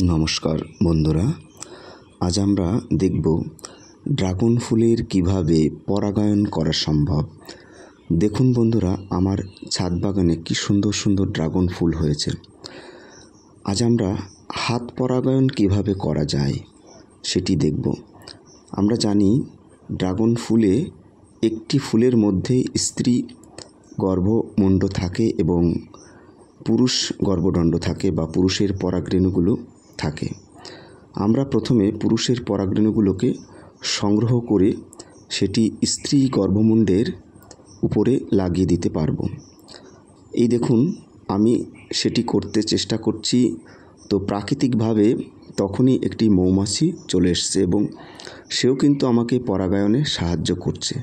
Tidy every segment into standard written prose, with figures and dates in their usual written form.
নমস্কার বন্ধুরা, আজ আমরা দেখব ড্রাগন ফুলের কিভাবে পরাগায়ন করা সম্ভব। দেখুন বন্ধুরা, আমার ছাদ বাগানে কি সুন্দর সুন্দর ড্রাগন ফুল হয়েছে। আজ আমরা হাত পরাগায়ন কিভাবে করা যায় সেটি দেখব। আমরা জানি ড্রাগন ফুলে একটি ফুলের মধ্যে স্ত্রী গর্ভমুণ্ড থাকে এবং পুরুষ গর্ভদণ্ড থাকে বা পুরুষের পরাগরেণুগুলো থাকে। আমরা প্রথমে পুরুষের পরাগরেণুগুলোকে সংগ্রহ করে সেটি স্ত্রী গর্ভমুণ্ডের উপরে লাগিয়ে দিতে পারব। এই দেখুন, আমি সেটি করতে চেষ্টা করছি। তো প্রাকৃতিকভাবে তখনই একটি মৌমাছি চলে এসছে এবং সেও কিন্তু আমাকে পরাগায়নে সাহায্য করছে।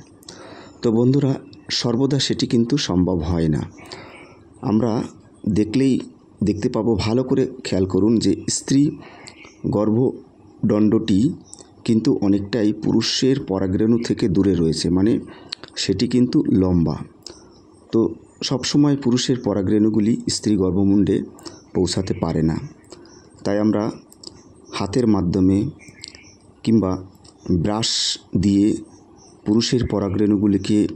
তো বন্ধুরা, সর্বদা সেটি কিন্তু সম্ভব হয় না। আমরা দেখতে পাবো, ভালো করে খেয়াল করুন যে স্ত্রী গর্ভদণ্ডটি কিন্তু অনেকটাই পুরুষের পরাগরেণু থেকে দূরে রয়েছে, মানে সেটি কিন্তু লম্বা। তো সবসময় পুরুষের পরাগরেণুগুলি স্ত্রী গর্ভমুণ্ডে পৌঁছাতে পারে না। তাই আমরা হাতের মাধ্যমে কিংবা ব্রাশ দিয়ে পুরুষের পরাগরেণুগুলিকে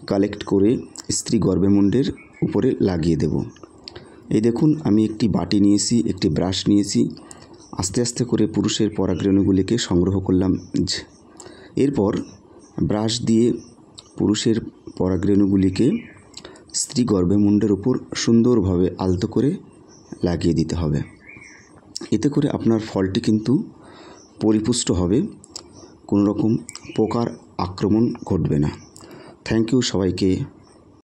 কালেক্ট করে স্ত্রী গর্ভমুণ্ডের উপরে লাগিয়ে দেব। এই দেখুন, আমি একটি বাটি নিয়েছি, একটি ব্রাশ নিয়েছি, আস্তে আস্তে করে পুরুষের পরাগরেণুগুলিকে সংগ্রহ করলাম। এরপর ব্রাশ দিয়ে পুরুষের পরাগরেণুগুলিকে স্ত্রী গর্ভমুণ্ডের উপর সুন্দরভাবে আলতো করে লাগিয়ে দিতে হবে। এতে করে আপনার ফলটি কিন্তু পরিপুষ্ট হবে, কোনো রকম পোকার আক্রমণ ঘটবে না। থ্যাংক ইউ সবাইকে।